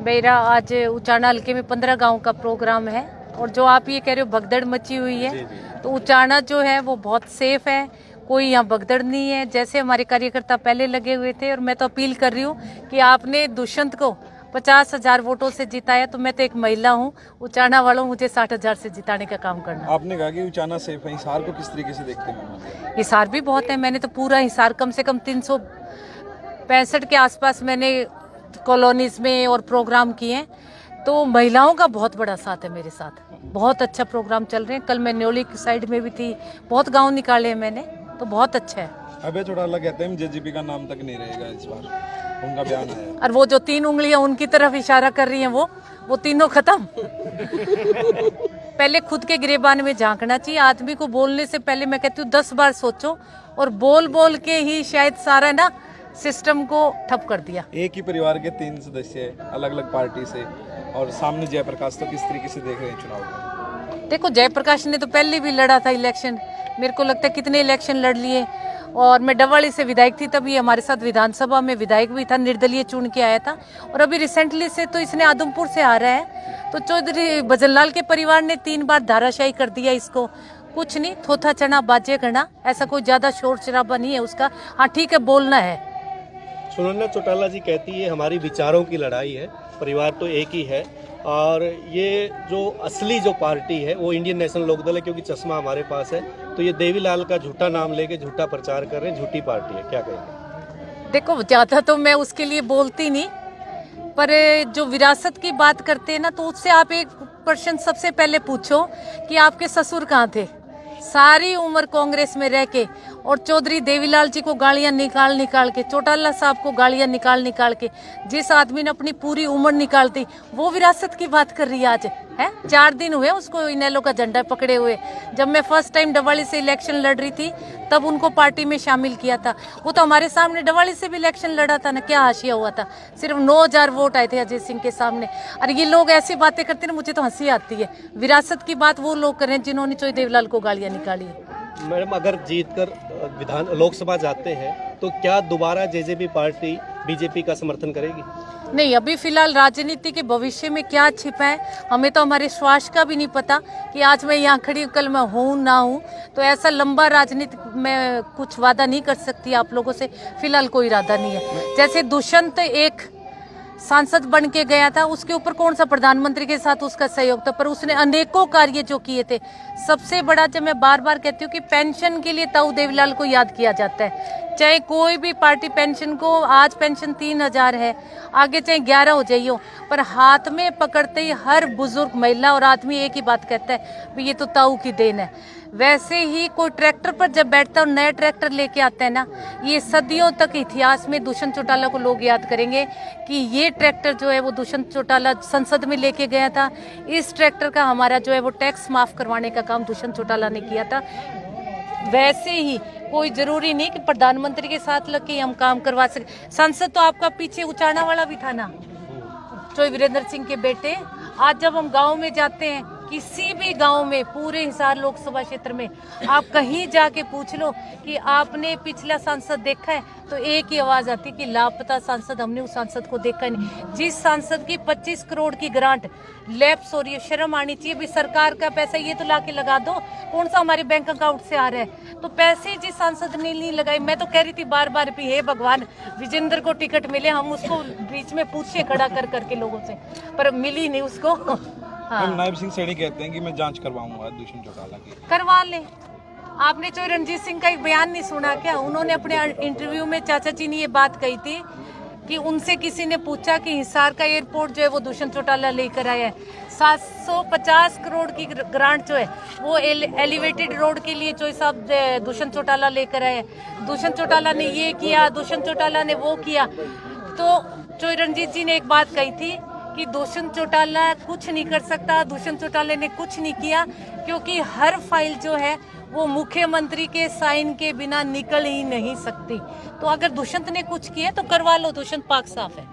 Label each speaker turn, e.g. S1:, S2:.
S1: मेरा आज उचाना हल्के में 15 गांव का प्रोग्राम है और जो आप ये कह रहे हो भगदड़ मची हुई है, तो उचाना जो है वो बहुत सेफ है, कोई यहाँ भगदड़ नहीं है। जैसे हमारे कार्यकर्ता पहले लगे हुए थे और मैं तो अपील कर रही हूँ कि आपने दुष्यंत को 50,000 वोटों से जिताया, तो मैं तो एक महिला हूँ, उचाना वालों मुझे 60,000 से जिताने का काम करना।
S2: आपने कहा कि उचाना सेफ है, हिसार को किस तरीके से देखते हैं?
S1: हिसार भी बहुत है, मैंने तो पूरा हिसार कम से कम 365 के आसपास मैंने कॉलोनीज में और प्रोग्राम किए हैं, तो महिलाओं का बहुत बड़ा साथ है मेरे साथ, बहुत अच्छा प्रोग्राम चल रहे हैं। कल मैं न्योली की साइड में भी थी, बहुत गांव निकाले हैं मैंने, तो बहुत अच्छा है।
S2: अभय चौटाला कहते हैं जेजेपी का नाम तक नहीं रहेगा इस बार, उनका बयान आया।
S1: और वो जो 3 उंगलियां उनकी तरफ इशारा कर रही हैं, वो तीनों खत्म। पहले खुद के गिरेबान में झांकना चाहिए। आदमी को बोलने से पहले मैं कहती हूँ 10 बार सोचो, और बोल के ही शायद सारा ना सिस्टम को ठप कर दिया।
S2: एक ही परिवार के 3 सदस्य अलग अलग पार्टी से, और सामने जयप्रकाश, तो किस तरीके से देख रहे हैं चुनाव को?
S1: देखो, जयप्रकाश ने तो पहले भी लड़ा था इलेक्शन, मेरे को लगता है कितने इलेक्शन लड़ लिए, और मैं डवाली से विधायक थी, तभी हमारे साथ विधानसभा में विधायक भी था, निर्दलीय चुन के आया था। और अभी रिसेंटली से तो इसने आदमपुर से आ रहा है, तो चौधरी भजनलाल के परिवार ने 3 बार धाराशाही कर दिया इसको। कुछ नहीं, थोथा चना बाजे करना, ऐसा कोई ज्यादा शोर शराबा नहीं है उसका। हाँ ठीक है, बोलना है।
S3: सुनंदा चौटाला जी कहती है हमारी विचारों की लड़ाई है, परिवार तो एक ही है, और ये जो असली जो पार्टी है वो इंडियन नेशनल लोकदल है, क्योंकि चश्मा हमारे पास है। तो ये देवीलाल का झूठा नाम लेके झूठा प्रचार कर रहे हैं, झूठी पार्टी है, क्या कहेंगे?
S1: देखो, ज्यादा तो मैं उसके लिए बोलती नहीं, पर जो विरासत की बात करते हैं ना, तो उससे आप एक प्रश्न सबसे पहले पूछो कि आपके ससुर कहाँ थे। सारी उम्र कांग्रेस में रह के, और चौधरी देवीलाल जी को गालियां निकाल के, चौटाला साहब को गालियां निकाल के, जिस आदमी ने अपनी पूरी उम्र निकाल दी, वो विरासत की बात कर रही है आज, है? 4 दिन हुए उसको इनेलो का झंडा पकड़े हुए। जब मैं फर्स्ट टाइम डवाली से इलेक्शन लड़ रही थी, तब उनको पार्टी में शामिल किया था। वो तो हमारे सामने डवाली से भी इलेक्शन लड़ा था ना, क्या हाशिया हुआ था, सिर्फ 9,000 वोट आए थे अजय सिंह के सामने। और ये लोग ऐसी बातें करते ना, मुझे तो हंसी आती है। विरासत की बात वो लोग करें जिन्होंने चौधरी देवीलाल को गालियां निकाली है।
S3: मैडम, अगर जीतकर लोकसभा जाते हैं तो क्या दोबारा जेजेपी पार्टी बीजेपी का समर्थन करेगी?
S1: नहीं, अभी फिलहाल राजनीति के भविष्य में क्या छिपा है हमें तो हमारे श्वास का भी नहीं पता, कि आज मैं यहाँ खड़ी कल मैं हूँ ना हूँ, तो ऐसा लंबा राजनीति में कुछ वादा नहीं कर सकती आप लोगों से। फिलहाल कोई इरादा नहीं है। जैसे दुष्यंत एक सांसद बन के गया था, उसके ऊपर कौन सा प्रधानमंत्री के साथ उसका सहयोग था, पर उसने अनेकों कार्य जो किए थे। सबसे बड़ा, जब मैं बार बार कहती हूँ कि पेंशन के लिए ताऊ देवीलाल को याद किया जाता है, चाहे कोई भी पार्टी पेंशन को, आज पेंशन 3,000 है, आगे चाहे 11 हो जाइए, पर हाथ में पकड़ते ही हर बुजुर्ग महिला और आदमी एक ही बात कहता है, ये तो ताऊ की देन है। वैसे ही कोई ट्रैक्टर पर जब बैठता है और नया ट्रैक्टर लेके आता है ना, ये सदियों तक इतिहास में दुष्यंत चौटाला को लोग याद करेंगे कि ये ट्रैक्टर जो है वो दुष्यंत चौटाला संसद में लेके गया था। इस ट्रैक्टर का हमारा जो है वो टैक्स माफ करवाने का काम दुष्यंत चौटाला ने किया था। वैसे ही कोई जरूरी नहीं कि प्रधानमंत्री के साथ लग के हम काम करवा सके। सांसद तो आपका पीछे उचाना वाला भी था ना, चौधरी वीरेंद्र सिंह के बेटे। आज जब हम गांव में जाते हैं, किसी भी गांव में, पूरे हिसार लोकसभा क्षेत्र में आप कहीं जाके पूछ लो कि आपने पिछला सांसद देखा है, तो एक ही आवाज आती कि लापता सांसद, हमने उस सांसद को देखा नहीं। जिस सांसद की 25 करोड़ की ग्रांट लैप्स हो रही है, शर्म आनी चाहिए। भी सरकार का पैसा ये तो लाके लगा दो, कौन सा हमारे बैंक अकाउंट से आ रहा है, तो पैसे जिस सांसद ने नहीं लगाए। मैं तो कह रही थी बार बार भी, हे भगवान विजेंद्र को टिकट मिले, हम उसको बीच में पूछे खड़ा कर करके लोगों से, पर मिली नहीं उसको। हाँ।
S2: नायब सिंह सैनी कहते हैं कि मैं जांच करवाऊंगा दुष्यंत चौटाला की।
S1: करवा ले। आपने चौधरी रणजीत सिंह का एक बयान नहीं सुना क्या? उन्होंने अपने इंटरव्यू में, चाचा जी ने ये बात कही थी कि उनसे किसी ने पूछा कि हिसार का एयरपोर्ट जो है वो दुष्यंत चौटाला लेकर आया है। 750 करोड़ की ग्रांट जो है वो एलिवेटेड रोड के लिए चौधरी साहब दुष्यंत चौटाला लेकर आए। दुष्यंत चौटाला ने ये किया, दुष्यंत चौटाला ने वो किया। तो चौधरी रणजीत जी ने एक बात कही थी कि दुष्यंत चौटाला कुछ नहीं कर सकता, दुष्यंत चौटाला ने कुछ नहीं किया, क्योंकि हर फाइल जो है वो मुख्यमंत्री के साइन के बिना निकल ही नहीं सकती। तो अगर दुष्यंत ने कुछ किया तो करवा लो, दुष्यंत पाक साफ है।